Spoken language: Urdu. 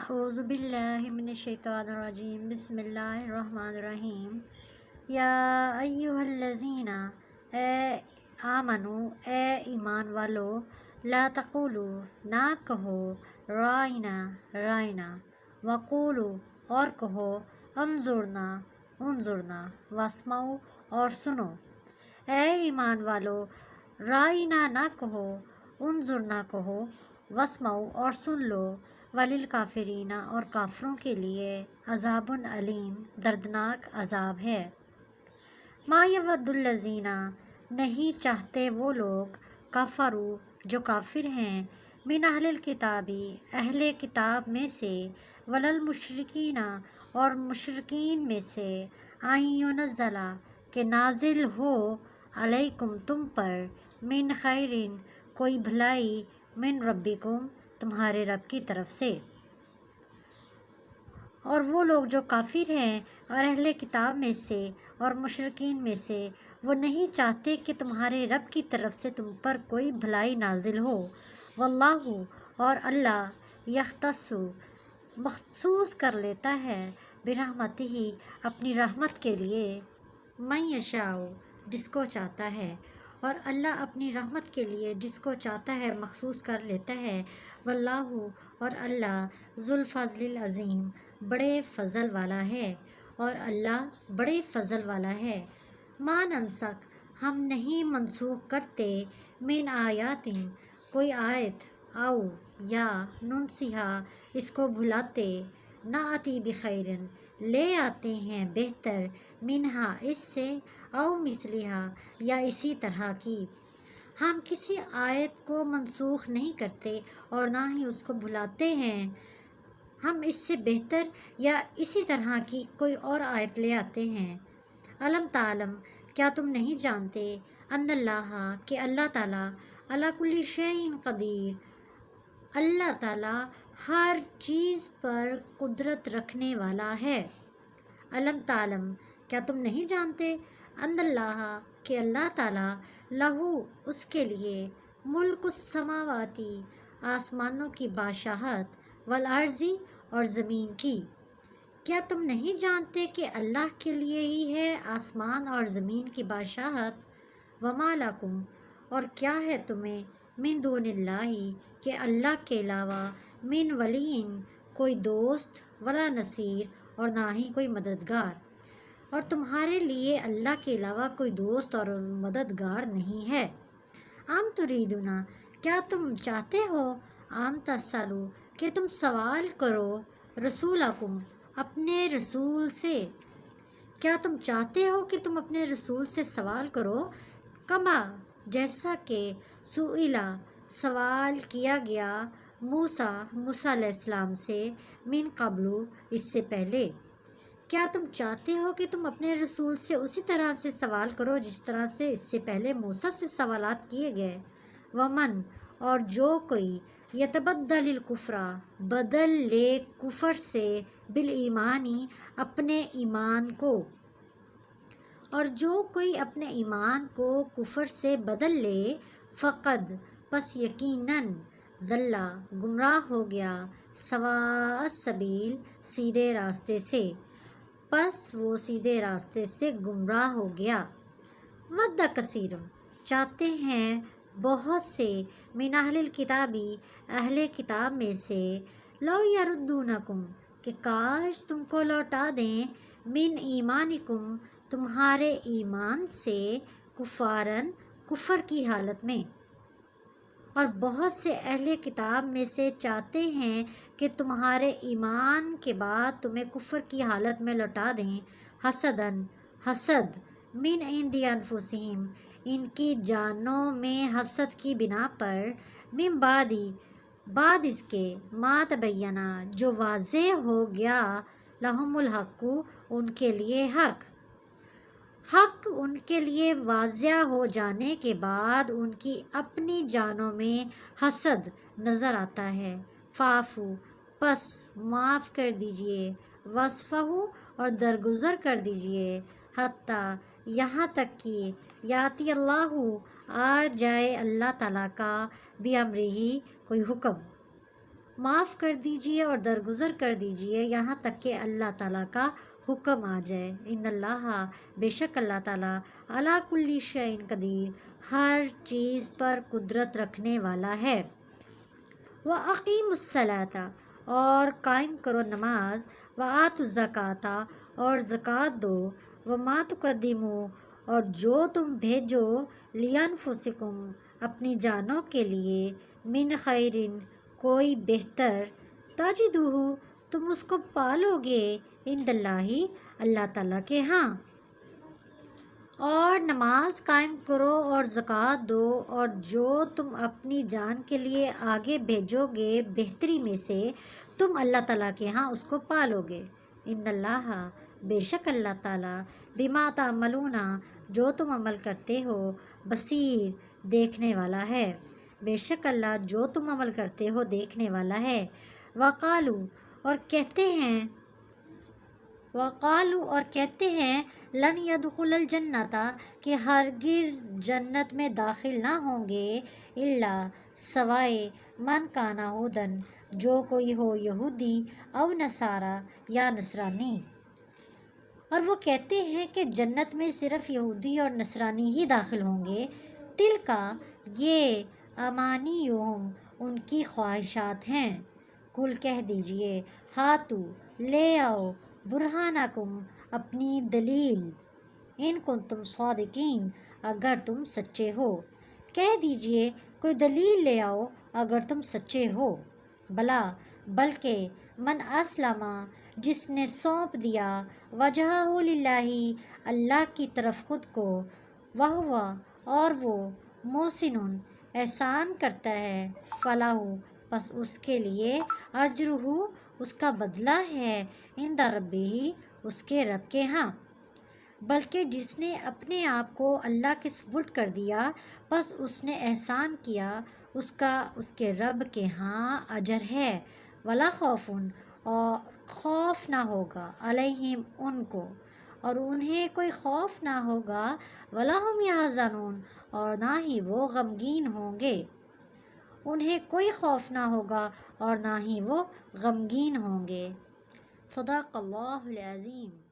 اعوذ باللہ من الشیطان الرجیم بسم اللہ الرحمن الرحیم یا ایہا الذین اے آمنو اے ایمان والو لا تقولو نہ کہو رائنا رائنا وقولو اور کہو انظرنا انظرنا واسمعوا اور سنو۔ اے ایمان والو رائنا نہ کہو، انظرنا کہو، واسمعوا اور سن لو، وللکافرین اور کافروں کے لیے عذاب علیم دردناک عذاب ہے۔ ما یود الذین نہیں چاہتے وہ لوگ کفروا جو کافر ہیں، من اہل الکتابی اہل کتاب میں سے، وللمشرکین اور مشرکین میں سے، ان ینزل کہ نازل ہو علیکم تم پر، من خیرن کوئی بھلائی، من ربکم تمہارے رب کی طرف سے۔ اور وہ لوگ جو کافر ہیں اور اہل کتاب میں سے اور مشرکین میں سے، وہ نہیں چاہتے کہ تمہارے رب کی طرف سے تم پر کوئی بھلائی نازل ہو۔ واللہ اور اللہ یختص مخصوص کر لیتا ہے، برحمتہ اپنی رحمت کے لیے، من یشاء جس کو چاہتا ہے، اور اللہ اپنی رحمت کے لیے جس کو چاہتا ہے مخصوص کر لیتا ہے۔ واللہ اور اللہ ذو الفضل العظیم بڑے فضل والا ہے، اور اللہ بڑے فضل والا ہے۔ ما ننسخ ہم نہیں منسوخ کرتے، من آیات کوئی آیت، او یا ننسیہا اس کو بھلاتے، ناتی بخیرن لے آتے ہیں بہتر، منہا اس سے، او مثلہا یا اسی طرح کی۔ ہم کسی آیت کو منسوخ نہیں کرتے اور نہ ہی اس کو بھلاتے ہیں، ہم اس سے بہتر یا اسی طرح کی کوئی اور آیت لے آتے ہیں۔ علم تعلم کیا تم نہیں جانتے، ان اللہ کہ اللہ تعالیٰ علی کل شیء قدیر اللہ تعالیٰ ہر چیز پر قدرت رکھنے والا ہے۔ علم تعلم کیا تم نہیں جانتے، ان اللہ کہ اللہ تعالیٰ لہو اس کے لیے، ملک السماواتی آسمانوں کی بادشاہت، والارضی اور زمین کی۔ کیا تم نہیں جانتے کہ اللہ کے لیے ہی ہے آسمان اور زمین کی بادشاہت۔ وما لکم اور کیا ہے تمہیں، من دون اللہ کہ اللہ کے علاوہ، من ولی کوئی دوست، ولا نصیر اور نہ ہی کوئی مددگار، اور تمہارے لیے اللہ کے علاوہ کوئی دوست اور مددگار نہیں ہے۔ ام تریدون کیا تم چاہتے ہو، ان تسألوا کہ تم سوال کرو، رسولکم اپنے رسول سے، کیا تم چاہتے ہو کہ تم اپنے رسول سے سوال کرو، کما جیسا کہ سئلا سوال کیا گیا، موسیٰ علیہ السلام سے، من قبل اس سے پہلے۔ کیا تم چاہتے ہو کہ تم اپنے رسول سے اسی طرح سے سوال کرو جس طرح سے اس سے پہلے موسیٰ سے سوالات کیے گئے۔ ومن اور جو کوئی، یتبدل الکفر بدل لے کفر سے، بالایمانی اپنے ایمان کو، اور جو کوئی اپنے ایمان کو کفر سے بدل لے، فقد پس یقیناً، ضل گمراہ ہو گیا، سواء السبیل سیدھے راستے سے، پس وہ سیدھے راستے سے گمراہ ہو گیا۔ ود کثیر چاہتے ہیں بہت سے، من اہل الکتابی اہل کتاب میں سے، لو یردونکم کہ کاش تم کو لوٹا دیں، من ایمانکم تمہارے ایمان سے، کفارن کفر کی حالت میں۔ اور بہت سے اہل کتاب میں سے چاہتے ہیں کہ تمہارے ایمان کے بعد تمہیں کفر کی حالت میں لوٹا دیں، حسداً حسد، من عند انفسہم ان کی جانوں میں حسد کی بنا پر، من بعد اس کے، ما تبینہ جو واضح ہو گیا، لہم الحق ان کے لیے حق ان کے لیے واضح ہو جانے کے بعد ان کی اپنی جانوں میں حسد نظر آتا ہے۔ فاعفوا پس معاف کر دیجئے، واصفحوا اور درگزر کر دیجئے، حتیٰ یہاں تک کہ، یاتی اللہ آ جائے اللہ تعالیٰ کا، بامرہ کوئی حکم، معاف کر دیجئے اور درگزر کر دیجئے یہاں تک کہ اللہ تعالیٰ کا حکم آ جائے۔ ان اللہ، بے شک اللہ تعالیٰ، علی کل شیء قدیر، ہر چیز پر قدرت رکھنے والا ہے۔ وَأَقِیمُوا الصَّلَاةَ، اور قائم کرو نماز، وَآتُوا الزَّکَاةَ، اور زکوٰۃ دو، وَمَا تُقَدِّمُوا، اور جو تم بھیجو، لِأَنفُسِکُم، اپنی جانوں کے لیے، من خیرٍ، کوئی بہتر، تجدوہ، تم اس کو پالو گے، عند اللہ، اللہ تعالیٰ کے ہاں۔ اور نماز قائم کرو اور زکوٰۃ دو، اور جو تم اپنی جان کے لیے آگے بھیجو گے بہتری میں سے، تم اللہ تعالیٰ کے ہاں اس کو پالو گے۔ ان اللہ، بے شک اللہ تعالیٰ، بما تعملون، جو تم عمل کرتے ہو، بصیر، دیکھنے والا ہے۔ بے شک اللہ جو تم عمل کرتے ہو دیکھنے والا ہے۔ وقالو، اور کہتے ہیں لن يدخل الجنت، کہ ہرگز جنت میں داخل نہ ہوں گے، الا، سوائے، من کان ہودن، جو کوئی ہو یہودی، او نصارا، یا نصرانی۔ اور وہ کہتے ہیں کہ جنت میں صرف یہودی اور نصرانی ہی داخل ہوں گے۔ تلکا، یہ، امانیہم، ان کی خواہشات ہیں۔ کل، کہہ دیجئے، ہاتو، لے آؤ، برہانکم، اپنی دلیل، ان کنتم صادقین، اگر تم سچے ہو۔ کہہ دیجئے، کوئی دلیل لے آؤ اگر تم سچے ہو۔ بلا، بلکہ، من اسلم، جس نے سونپ دیا، وجہہ للہ، اللہ کی طرف خود کو، وہو، اور وہ، محسن، احسان کرتا ہے، فلاح، پس اس کے لیے، اجرہ، اس کا بدلہ ہے، عند ربہ، اس کے رب کے ہاں۔ بلکہ جس نے اپنے آپ کو اللہ کے سپرد کر دیا، پس اس نے احسان کیا، اس کا اس کے رب کے ہاں اجر ہے۔ ولا خوف، اور خوف نہ ہوگا، علیہم، ان کو، اور انہیں کوئی خوف نہ ہوگا، ولا ہم یحزنون، اور نہ ہی وہ غمگین ہوں گے۔ انہیں کوئی خوف نہ ہوگا اور نہ ہی وہ غمگین ہوں گے۔ صدق اللہ العظیم۔